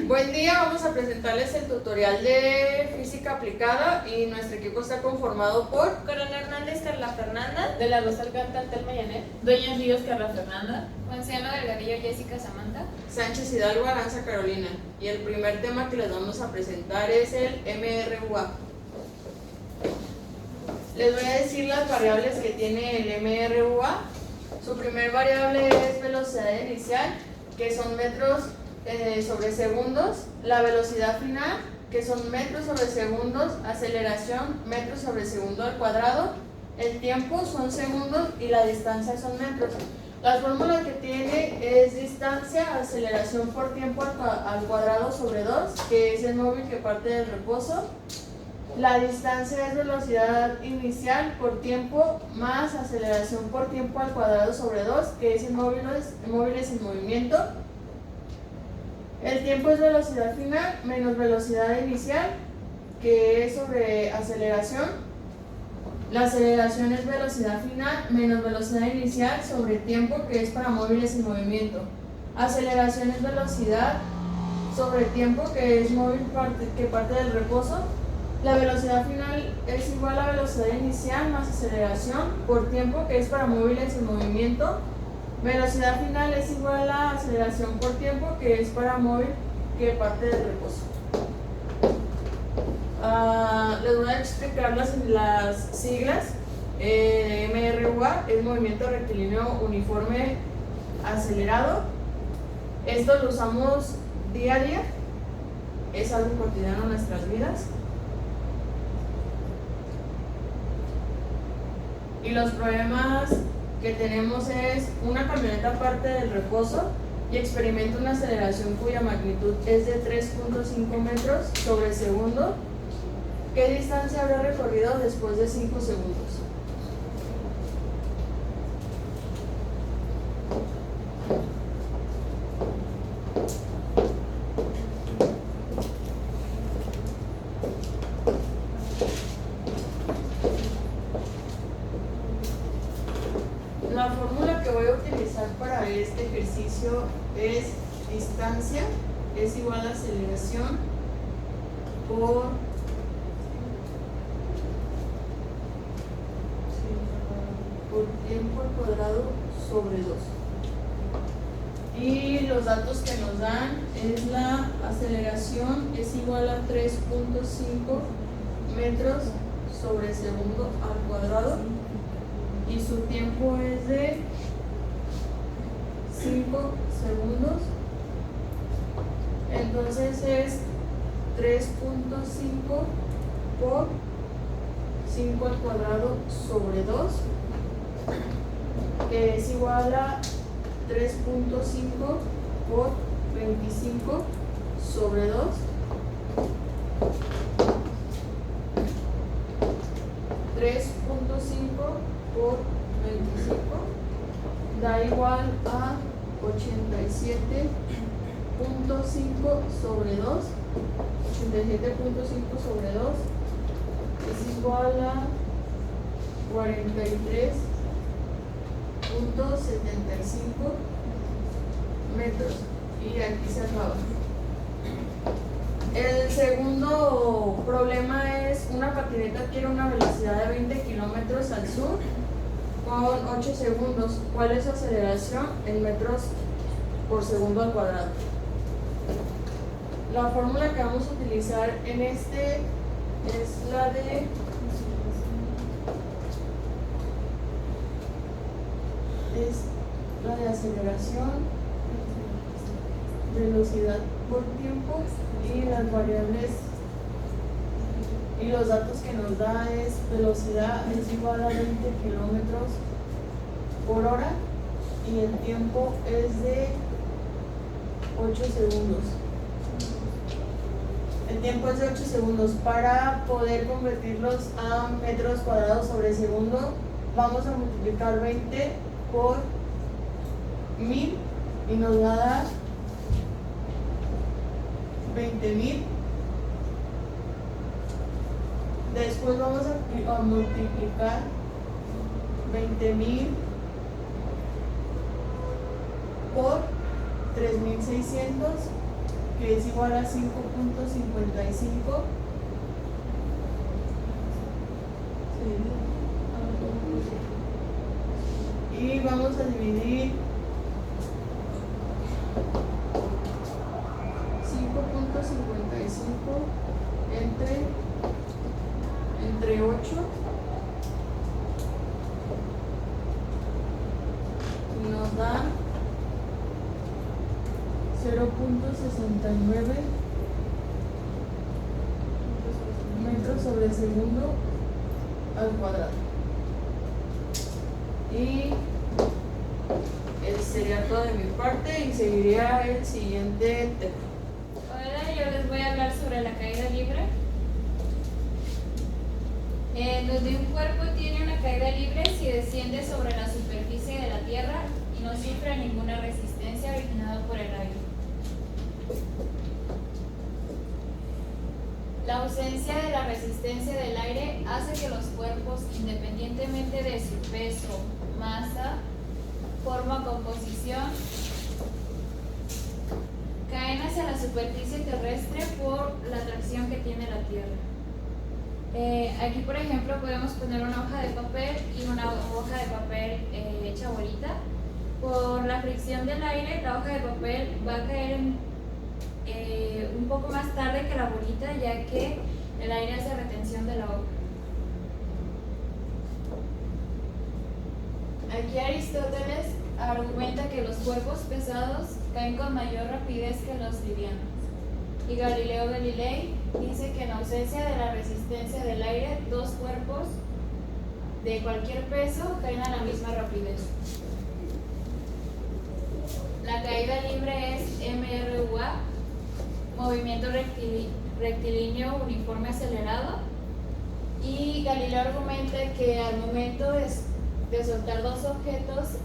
Buen día, vamos a presentarles el tutorial de física aplicada y nuestro equipo está conformado por Corona Hernández, Carla Fernanda, De la Rosa Alcántara, Telma Yanet, Dueñas Ríos, Carla Fernanda, Juanciano Delgadillo, Jessica Samantha, Sánchez Hidalgo, Aranza Carolina. Y el primer tema que les vamos a presentar es el MRUA. Les voy a decir las variables que tiene el MRUA. Su primer variable es velocidad inicial, que son metros sobre segundos, la velocidad final, que son metros sobre segundos, aceleración, metros sobre segundo al cuadrado, el tiempo son segundos y la distancia son metros. La fórmula que tiene es distancia, aceleración por tiempo al cuadrado sobre 2, que es el móvil que parte del reposo. La distancia es velocidad inicial por tiempo más aceleración por tiempo al cuadrado sobre 2, que es el móviles en movimiento. El tiempo es velocidad final menos velocidad inicial, que es sobre aceleración. La aceleración es velocidad final menos velocidad inicial sobre tiempo, que es para móviles en movimiento. Aceleración es velocidad sobre tiempo, que es móvil que parte del reposo. La velocidad final es igual a velocidad inicial más aceleración por tiempo, que es para móviles en movimiento. Velocidad final es igual a aceleración por tiempo, que es para móvil que parte del reposo. Les voy a explicar las siglas. MRUA es movimiento rectilíneo uniforme acelerado. Esto lo usamos día a día, es algo cotidiano en nuestras vidas. Y los problemas que tenemos es: una camioneta parte del reposo y experimenta una aceleración cuya magnitud es de 3.5 metros sobre segundo. ¿Qué distancia habrá recorrido después de 5 segundos? La fórmula que voy a utilizar para este ejercicio es distancia es igual a aceleración por tiempo al cuadrado sobre 2. Y los datos que nos dan es la aceleración es igual a 3.5 metros sobre segundo al cuadrado. Y su tiempo es de 5 segundos. Entonces es 3.5 por 5 al cuadrado sobre 2, que es igual a 3.5 por 25 sobre 2. Por 25 da igual a 87.5 sobre 2. 87.5 sobre 2 es igual a 43.75 metros. Y aquí se acaba. El segundo problema es: una patineta adquiere una velocidad de 20 kilómetros al sur con 8 segundos. ¿Cuál es su aceleración en metros por segundo al cuadrado? La fórmula que vamos a utilizar en este es la de aceleración, velocidad por tiempo, y las variables y los datos que nos da es: velocidad es igual a 20 kilómetros por hora y el tiempo es de 8 segundos. El tiempo es de 8 segundos. Para poder convertirlos a metros cuadrados sobre segundo, vamos a multiplicar 20 por 1000 y nos va a dar 20.000. Después vamos a multiplicar 20.000 por 3.600 que es igual a 5.55. Y vamos a dividir 5.55 entre 8 y nos da 0.69 metros sobre segundo al cuadrado. Y sería todo de mi parte y seguiría el siguiente tema. Ahora yo les voy a hablar sobre la caída libre. Donde un cuerpo tiene una caída libre si desciende sobre la superficie de la Tierra y no sufre ninguna resistencia originada por el aire. La ausencia de la resistencia del aire hace que los cuerpos, independientemente de su peso, masa, forma o composición, caen hacia la superficie terrestre por la atracción que tiene la Tierra. Aquí, por ejemplo, podemos poner una hoja de papel y una hoja de papel hecha bolita. Por la fricción del aire, la hoja de papel va a caer un poco más tarde que la bolita, ya que el aire hace retención de la hoja. Aquí Aristóteles argumenta que los cuerpos pesados caen con mayor rapidez que los livianos. Y Galileo Galilei dice que en ausencia de la resistencia del aire, dos cuerpos de cualquier peso caen a la misma rapidez. La caída libre es MRUA, movimiento rectilíneo uniforme acelerado. Y Galileo argumenta que al momento de soltar dos objetos,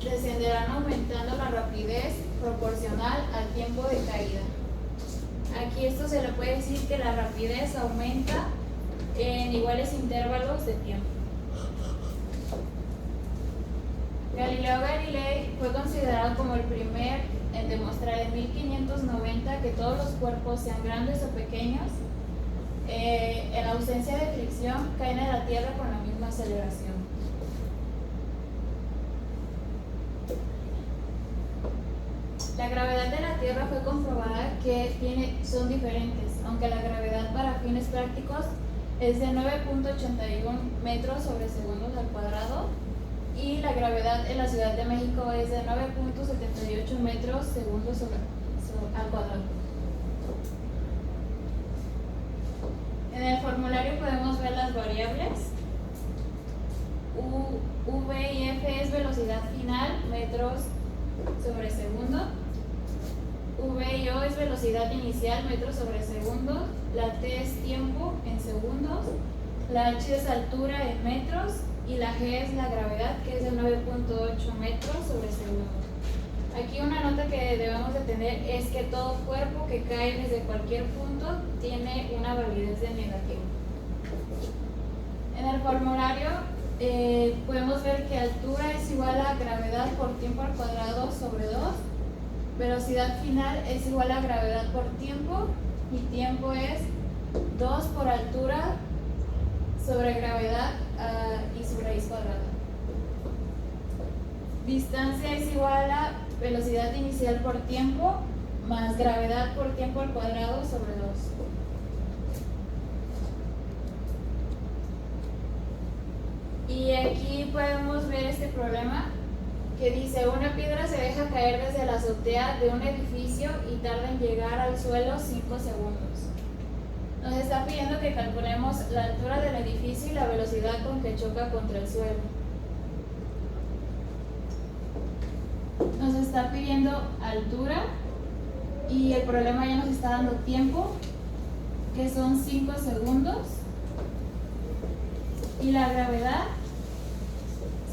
descenderán aumentando la rapidez proporcional al tiempo de caída. Aquí esto se le puede decir que la rapidez aumenta en iguales intervalos de tiempo. Galileo Galilei fue considerado como el primer en demostrar en 1590 que todos los cuerpos, sean grandes o pequeños, en ausencia de fricción, caen a la Tierra con la misma aceleración. La gravedad de la Tierra fue comprobada que son diferentes, aunque la gravedad para fines prácticos es de 9.81 metros sobre segundos al cuadrado y la gravedad en la Ciudad de México es de 9.78 metros segundos al cuadrado. En el formulario podemos ver las variables. V y F es velocidad final, metros sobre segundo. V y O es velocidad inicial, metros sobre segundo. La T es tiempo en segundos. La H es altura en metros. Y la G es la gravedad, que es de 9.8 metros sobre segundo. Aquí una nota que debemos de tener es que todo cuerpo que cae desde cualquier punto tiene una validez de negativo. En el formulario podemos ver que altura es igual a gravedad por tiempo al cuadrado sobre 2. Velocidad final es igual a gravedad por tiempo y tiempo es 2 por altura sobre gravedad y su raíz cuadrada. Distancia es igual a velocidad inicial por tiempo más gravedad por tiempo al cuadrado sobre 2. Y aquí podemos ver este problema que dice: una piedra se deja caer desde la azotea de un edificio y tarda en llegar al suelo 5 segundos. Nos está pidiendo que calculemos la altura del edificio y la velocidad con que choca contra el suelo. Nos está pidiendo altura y el problema ya nos está dando tiempo, que son 5 segundos. Y la gravedad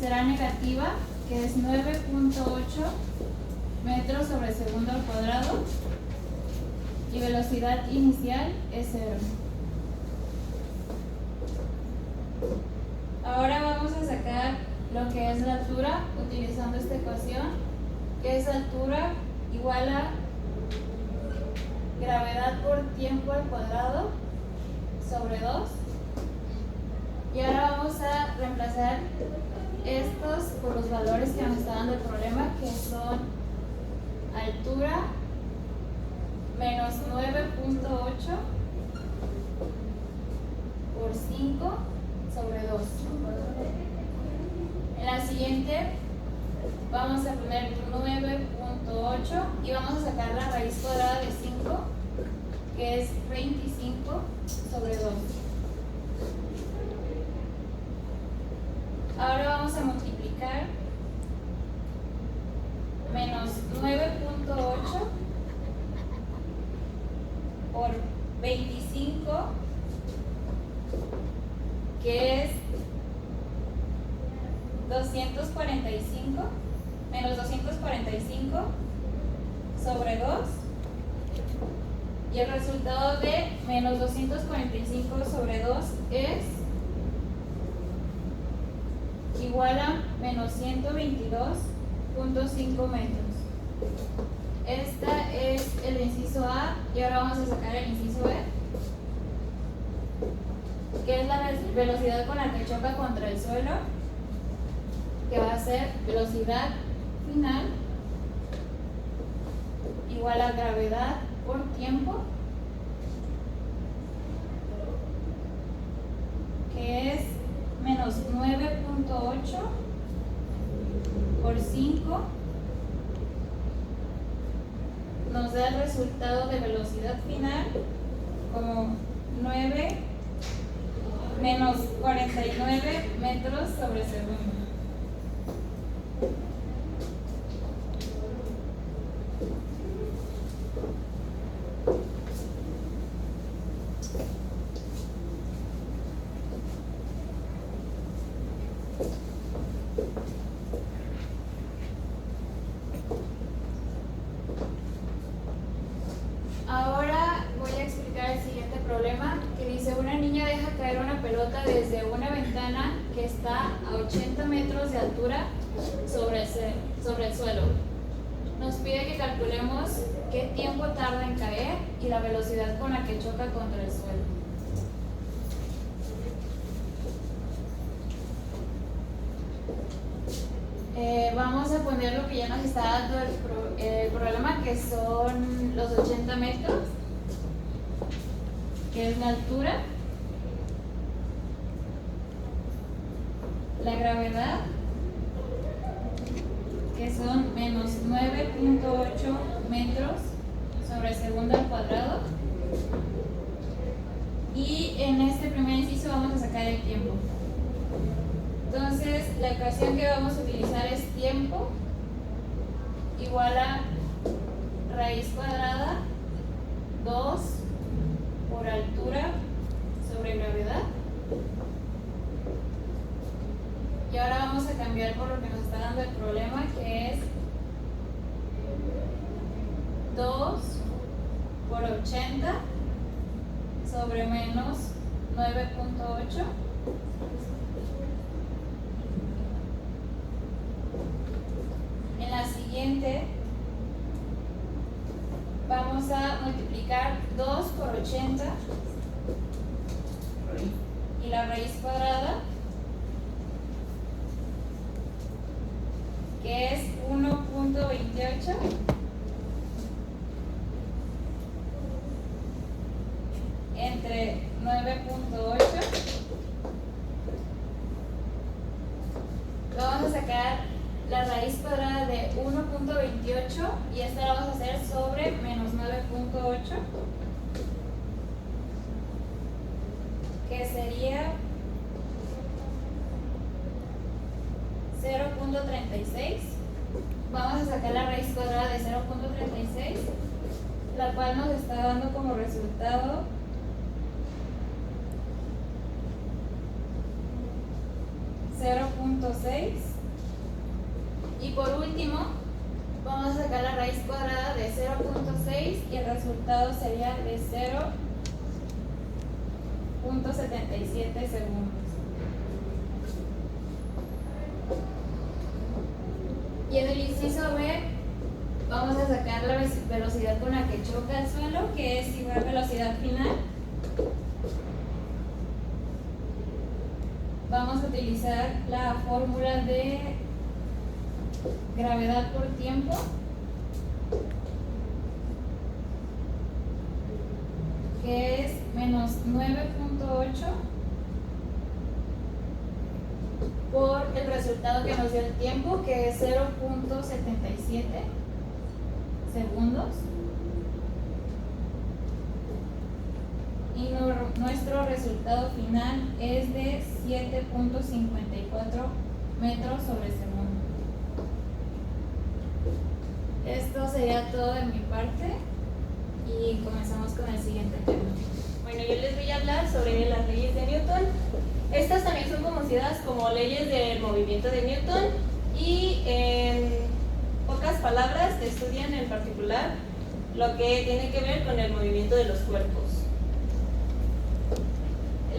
será negativa, que es 9.8 metros sobre segundo al cuadrado. Y velocidad inicial es 0. Ahora vamos a sacar lo que es la altura utilizando esta ecuación, que es altura igual a gravedad por tiempo al cuadrado sobre 2. Y ahora vamos a reemplazar estos por los valores que nos está dando el problema, que son altura menos 9.8 por 5 sobre 2. En la siguiente vamos a poner 9.8 y vamos a sacar la raíz cuadrada de 5, que es 25 sobre 2. Ahora vamos a multiplicar menos 9.8 por 25, que es 245, menos 245 sobre 2, y el resultado de menos 245 sobre 2 es igual a menos 122.5 metros. Este es el inciso A, y ahora vamos a sacar el inciso B, que es la velocidad con la que choca contra el suelo, que va a ser velocidad final igual a gravedad por tiempo, que es menos 9.8 por 5, nos da el resultado de velocidad final como 9 menos 49 metros sobre segundo. Ahora voy a explicar el siguiente problema, que dice: una niña deja caer una pelota desde una ventana que está a 80 metros de altura sobre el suelo. Nos pide que calculemos qué tiempo tarda en caer y la velocidad con la que choca contra el suelo. Vamos a poner lo que ya nos está dando el problema, que son los 80 metros, que es la altura, la gravedad, que son menos 9.8 metros sobre segundo al cuadrado, y en este primer inciso vamos a sacar el tiempo. Entonces, la ecuación que vamos a utilizar es tiempo igual a raíz cuadrada 2 por altura sobre gravedad. Y ahora vamos a cambiar por lo que nos está dando el problema, que es 2 por 80 sobre menos 9.8. En la siguiente vamos a multiplicar 2 por 80 y la raíz cuadrada, que es 1.28 entre 9.8. Vamos a sacar la raíz cuadrada de 1.28 y esta la vamos a hacer sobre menos 9.8, que sería 0.36. Vamos a sacar la raíz cuadrada de 0.36, la cual nos está dando como resultado 0.6. Y por último, vamos a sacar la raíz cuadrada de 0.6 y el resultado sería de 0.77 segundos. Y en el inciso B vamos a sacar la velocidad con la que choca el suelo, que es igual a velocidad final. Vamos a utilizar la fórmula de gravedad por tiempo, que es menos 9.8 por el resultado que nos dio el tiempo, que es 0.77 segundos. Y nuestro resultado final es de 7.54 metros sobre segundo. Esto sería todo de mi parte y comenzamos con el siguiente tema. Bueno, yo les voy a hablar sobre las leyes de Newton. Estas también son conocidas como leyes del movimiento de Newton y en pocas palabras estudian en particular lo que tiene que ver con el movimiento de los cuerpos.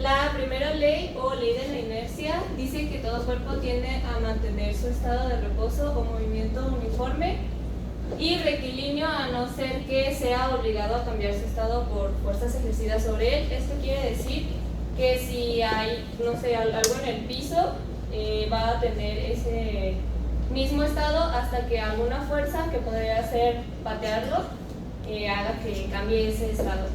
La primera ley o ley de la inercia dice que todo cuerpo tiende a mantener su estado de reposo o movimiento uniforme y rectilíneo a no ser que sea obligado a cambiar su estado por fuerzas ejercidas sobre él. Esto quiere decir que si hay, no sé, algo en el piso, va a tener ese mismo estado hasta que alguna fuerza, que podría ser patearlo, haga que cambie ese estado.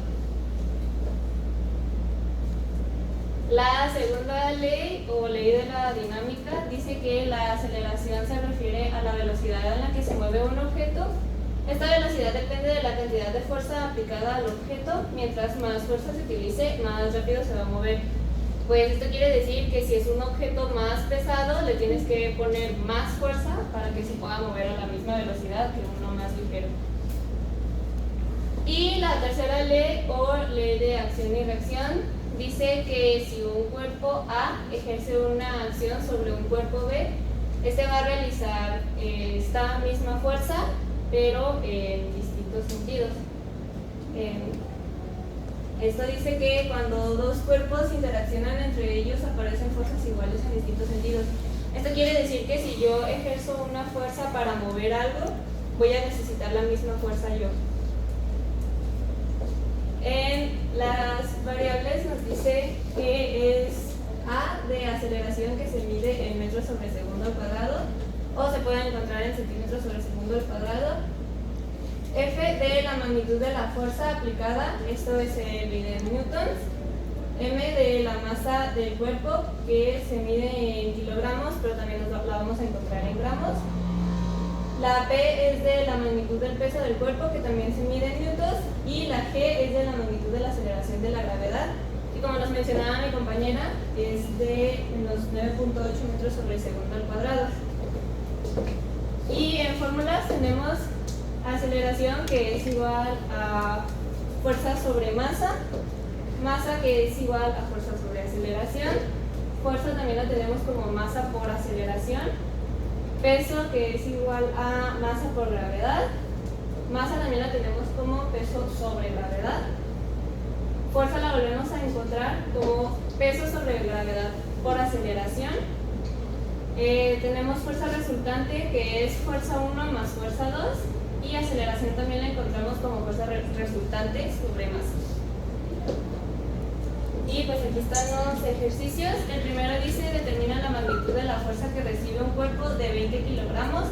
La segunda ley o ley de la dinámica dice que la aceleración se refiere a la velocidad en la que se mueve un objeto. Esta velocidad depende de la cantidad de fuerza aplicada al objeto. Mientras más fuerza se utilice, más rápido se va a mover. Pues esto quiere decir que si es un objeto más pesado, le tienes que poner más fuerza para que se pueda mover a la misma velocidad que uno más ligero. Y la tercera ley o ley de acción y reacción dice que si un cuerpo A ejerce una acción sobre un cuerpo B, este va a realizar esta misma fuerza, pero en distintos sentidos. Esto dice que cuando dos cuerpos interaccionan entre ellos aparecen fuerzas iguales en distintos sentidos. Esto quiere decir que si yo ejerzo una fuerza para mover algo, voy a necesitar la misma fuerza yo. En las variables nos dice que es A de aceleración, que se mide en metros sobre segundo al cuadrado, o se puede encontrar en centímetros sobre segundo al cuadrado. F de la magnitud de la fuerza aplicada, esto se mide en newtons. M de la masa del cuerpo, que se mide en kilogramos, pero también la vamos a encontrar en gramos. La P es de la magnitud del peso del cuerpo, que también se mide en newtons, y la G es de la magnitud de la aceleración de la gravedad, y como nos mencionaba mi compañera, es de unos 9.8 metros sobre segundo al cuadrado. Y en fórmulas tenemos aceleración, que es igual a fuerza sobre masa, masa que es igual a fuerza sobre aceleración, fuerza también la tenemos como masa por aceleración, peso que es igual a masa por gravedad, masa también la tenemos como peso sobre gravedad, fuerza la volvemos a encontrar como peso sobre gravedad por aceleración. Tenemos fuerza resultante, que es fuerza 1 más fuerza 2, y aceleración también la encontramos como fuerza resultante sobre masa. Y pues aquí están los ejercicios. El primero dice: determina la magnitud de la fuerza que recibe un cuerpo de 20 kilogramos,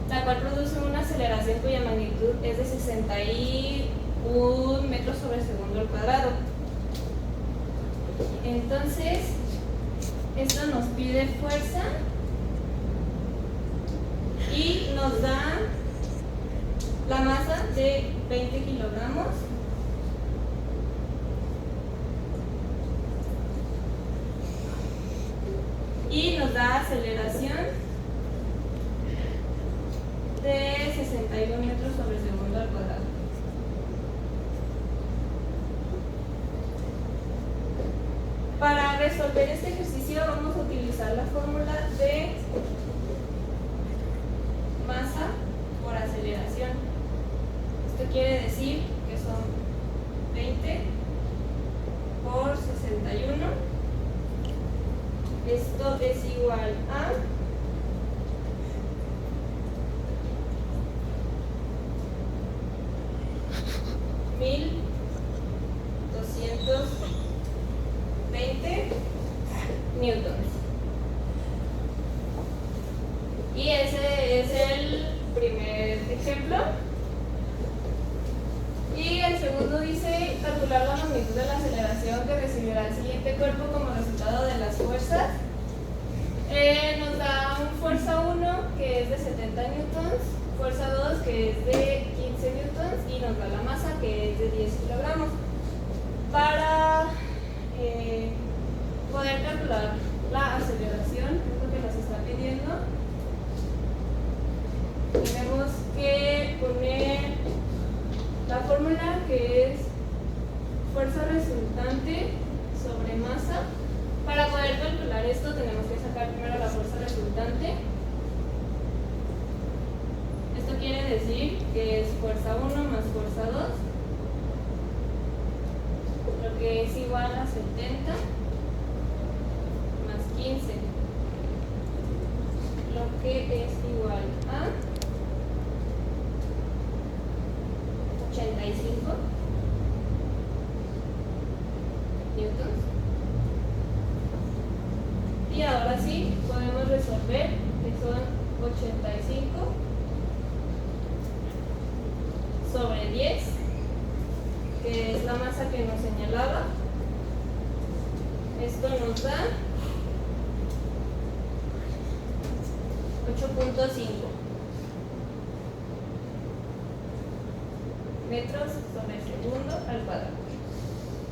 la cual produce una aceleración cuya magnitud es de 61 metros sobre segundo al cuadrado. Entonces, esto nos pide fuerza y nos da la masa de 20 kilogramos. Y nos da aceleración de 61 metros sobre segundo al cuadrado. Para resolver este ejercicio vamos a utilizar la fórmula de masa por aceleración. Esto quiere decir que son 20 por 61. Esto es igual a 720 newtons. Y ese es el primer ejemplo. Y el segundo dice calcular la magnitud de la aceleración que recibirá el siguiente cuerpo como resultado de las fuerzas. Nos da un fuerza 1 que es de 70 newtons, fuerza 2 que es de 15 newtons y nos da la masa que es de 10 kilogramos. Para poder calcular la aceleración, es lo que nos está pidiendo, tenemos que poner la fórmula que es fuerza resultante sobre masa. Para poder calcular esto tenemos que sacar primero la fuerza resultante. Esto quiere decir que es fuerza 1 más fuerza 2, lo que es igual a 70 más 15, lo que es igual a 85 newtons. Y ahora sí podemos resolver que son 85 sobre 10, que es la masa que nos señalaba. Esto nos da 8.5 metros sobre segundo al cuadrado.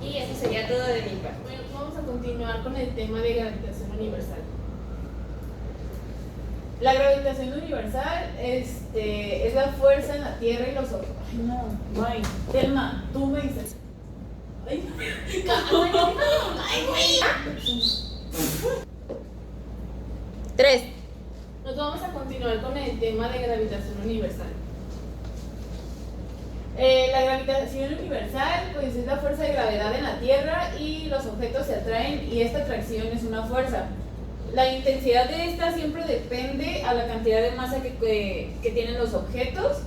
Y eso sería todo de mi parte. Bueno, vamos a continuar con el tema de gravitación universal. La gravitación universal es la fuerza en la Tierra y los objetos. Ay, no, guay. Telma, tú me dices. Ay, güey. 3. Nos vamos a continuar con el tema de gravitación universal. La gravitación universal pues es la fuerza de gravedad en la Tierra y los objetos se atraen y esta atracción es una fuerza. La intensidad de esta siempre depende a la cantidad de masa que tienen los objetos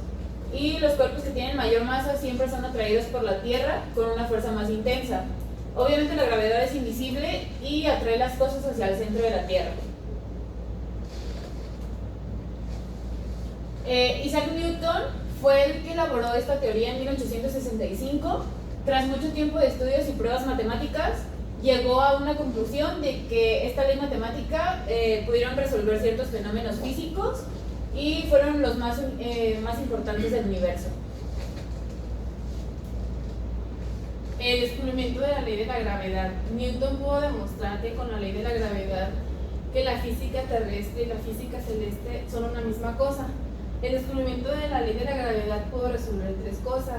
y los cuerpos que tienen mayor masa siempre son atraídos por la Tierra con una fuerza más intensa. Obviamente la gravedad es invisible y atrae las cosas hacia el centro de la Tierra. Isaac Newton fue el que elaboró esta teoría en 1865. Tras mucho tiempo de estudios y pruebas matemáticas, llegó a una conclusión de que esta ley matemática pudieron resolver ciertos fenómenos físicos y fueron los más importantes del universo. El descubrimiento de la ley de la gravedad. Newton pudo demostrar que con la ley de la gravedad que la física terrestre y la física celeste son una misma cosa. El descubrimiento de la ley de la gravedad pudo resolver tres cosas: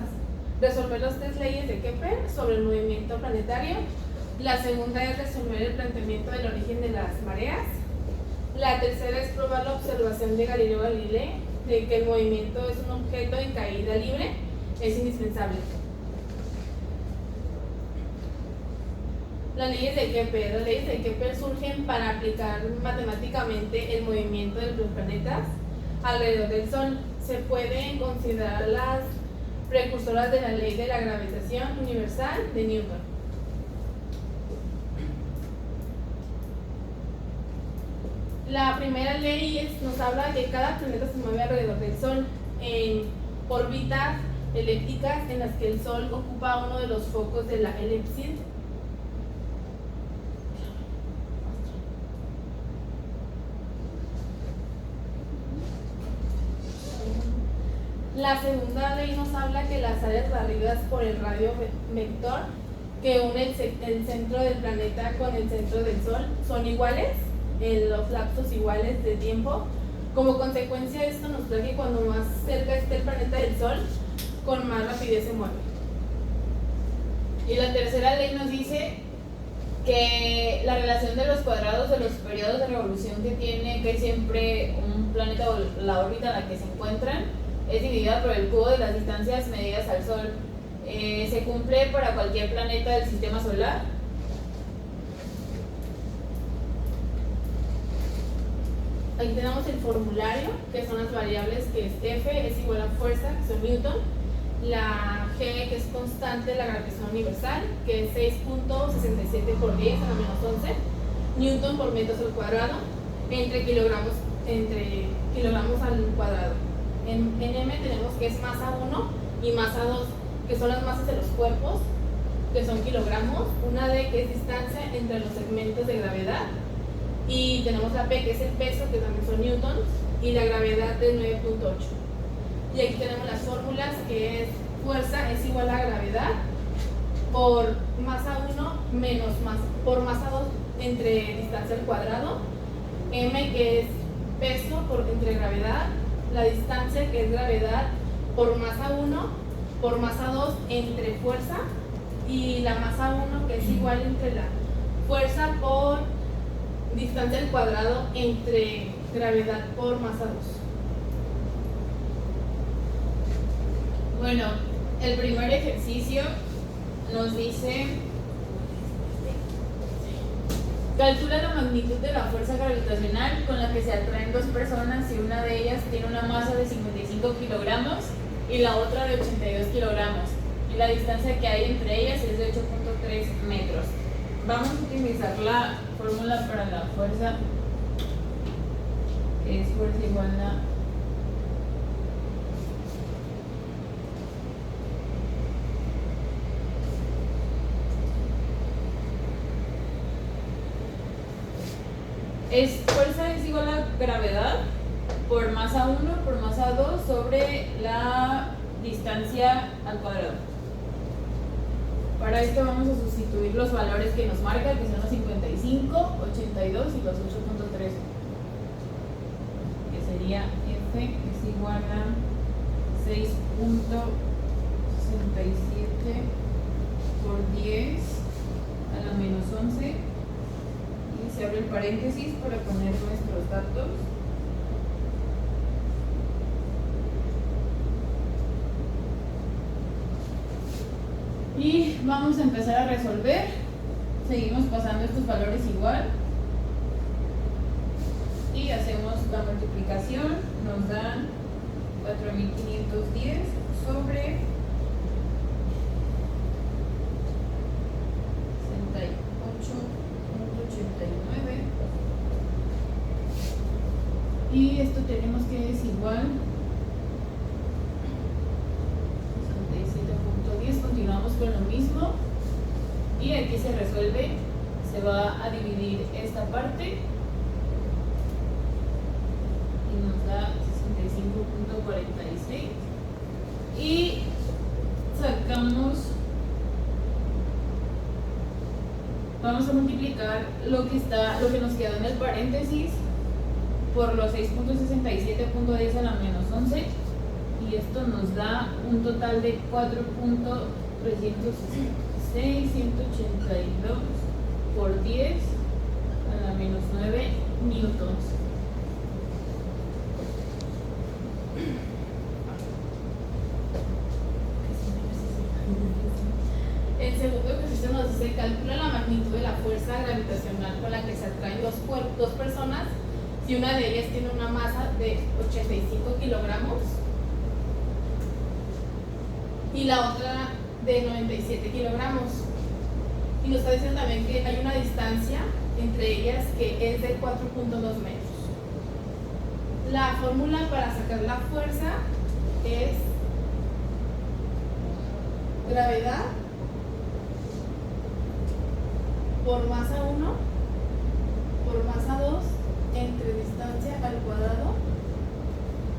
resolver las tres leyes de Kepler sobre el movimiento planetario. La segunda es resolver el planteamiento del origen de las mareas. La tercera es probar la observación de Galileo Galilei de que el movimiento es un objeto en caída libre. Es indispensable. Las leyes de Kepler. Las leyes de Kepler surgen para aplicar matemáticamente el movimiento de los planetas alrededor del Sol. Se pueden considerar las precursoras de la ley de la gravitación universal de Newton. La primera ley nos habla que cada planeta se mueve alrededor del Sol en órbitas elípticas en las que el Sol ocupa uno de los focos de la elipsis. La segunda ley nos habla que las áreas barridas por el radio vector que une el centro del planeta con el centro del Sol son iguales en los lapsos iguales de tiempo. Como consecuencia, esto nos da que cuando más cerca esté el planeta del Sol, con más rapidez se mueve. Y la tercera ley nos dice que la relación de los cuadrados de los periodos de revolución que hay siempre un planeta o la órbita en la que se encuentran es dividida por el cubo de las distancias medidas al Sol. Se cumple para cualquier planeta del sistema solar. Aquí tenemos el formulario, que son las variables que es F es igual a fuerza, que son Newton, la G, que es constante de la gravitación universal, que es 6.67 por 10 a la menos 11 newton por metros al cuadrado entre kilogramos al cuadrado. En M tenemos que es masa 1 y masa 2, que son las masas de los cuerpos, que son kilogramos, una D, que es distancia entre los segmentos de gravedad, y tenemos la P, que es el peso, que también son newtons, y la gravedad de 9.8. Y aquí tenemos las fórmulas, que es fuerza es igual a gravedad por masa 1 menos por masa 2 entre distancia al cuadrado, M, que es peso entre gravedad, la distancia, que es gravedad, por masa 1 por masa 2 entre fuerza, y la masa 1, que es igual entre la fuerza por distancia al cuadrado entre gravedad por masa 2. Bueno, el primer ejercicio nos dice: calcula la magnitud de la fuerza gravitacional con la que se atraen dos personas si una de ellas tiene una masa de 55 kilogramos y la otra de 82 kilogramos. Y la distancia que hay entre ellas es de 8.3 metros. Vamos a utilizar la fórmula para la fuerza, que es fuerza igual a fuerza es igual a gravedad por masa 1 por masa 2 sobre la distancia al cuadrado. Para esto vamos a sustituir los valores que nos marca, que son los 55, 82 y los 8.3, que sería F es igual a 6.67 por 10 a la menos 11. Se abre el paréntesis para poner nuestros datos. Y vamos a empezar a resolver. Seguimos pasando estos valores igual. Y hacemos la multiplicación. Nos dan 4.510 sobre 68.89. Y esto tenemos que es igual 67.10. Continuamos con lo mismo y aquí se resuelve. Se va a dividir esta parte y nos da 65.46 y sacamos. Vamos a multiplicar lo que nos quedó en el paréntesis por los 6.67.10 a la menos 11 y esto nos da un total de 4.366, 182 por 10 a la menos 9 newtons. El segundo ejercicio nos dice: calcula la magnitud de la fuerza gravitacional con la que se atraen dos personas si una de ellas tiene una masa de 85 kilogramos y la otra de 97 kilogramos. Y nos está diciendo también que hay una distancia entre ellas que es de 4.2 metros. La fórmula para sacar la fuerza es gravedad por masa 1 por masa 2 entre distancia al cuadrado.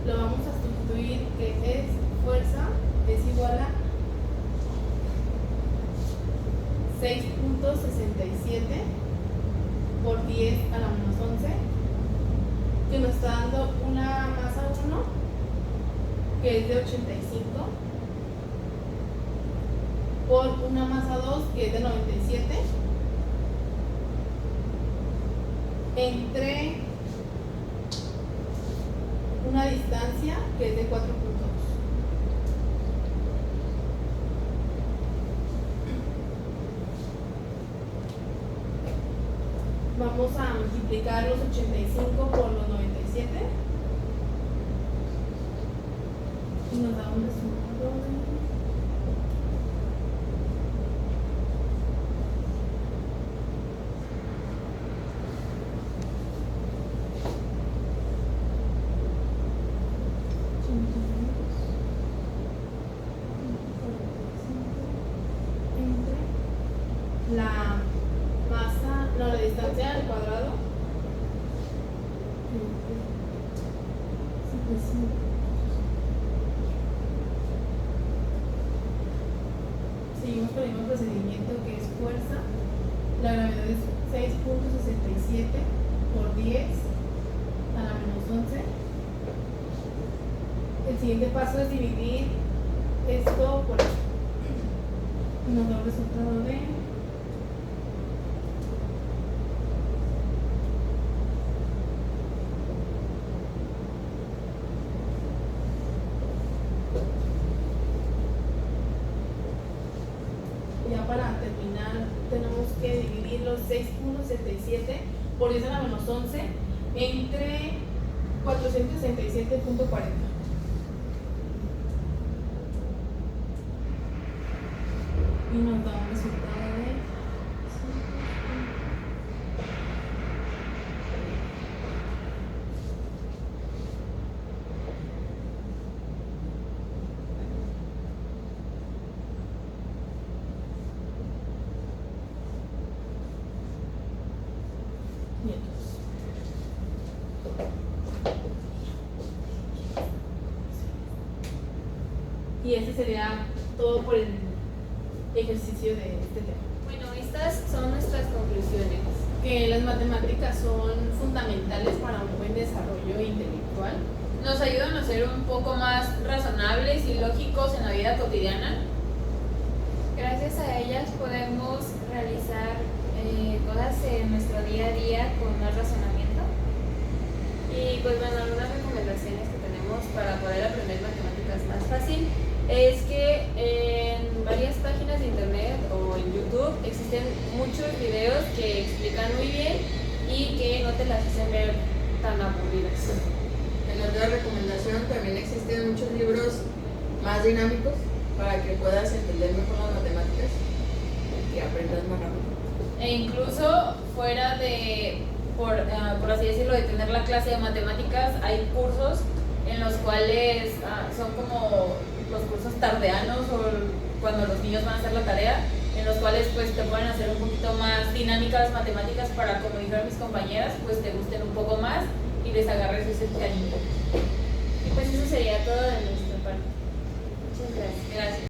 Lo vamos a sustituir, que es fuerza es igual a 6.67 por 10 a la menos 11, que nos está dando una masa 1 que es de 85 por una masa 2 que es de 97 entre una distancia que es de 4.2. Vamos a multiplicar los 85 por los 97 y nos da un resultado de la masa, no, la distancia al cuadrado. Seguimos con el mismo procedimiento que es fuerza. La gravedad es 6.67 por 10 a la -11. El siguiente paso es dividir esto por esto. Y nos da un resultado de ya para terminar tenemos que dividir los 6.77 por 10 a la -11 entre 467.40. Y nos da un resultado de 500. Y ese sería todo por el ejercicio de este tema. Bueno, estas son nuestras conclusiones. Que las matemáticas son fundamentales para un buen desarrollo intelectual. Nos ayudan a ser un poco más razonables y lógicos en la vida cotidiana. Gracias a ellas podemos realizar cosas en nuestro día a día con más razonamiento. Y pues bueno, algunas recomendaciones que tenemos para poder aprender matemáticas más fácil es que en varias páginas de internet o en YouTube existen muchos videos que explican muy bien y que no te las hacen ver tan aburridas. En otra recomendación también existen muchos libros más dinámicos para que puedas entender mejor las matemáticas y que aprendas más rápido. E incluso fuera de, por así decirlo, de tener la clase de matemáticas, hay cursos en los cuales son como los cursos tardeanos o cuando los niños van a hacer la tarea, en los cuales pues te pueden hacer un poquito más dinámicas las matemáticas para, como dijeron mis compañeras, pues te gusten un poco más y les agarres ese cariño. Y pues eso sería todo de nuestra parte. Muchas gracias. Gracias.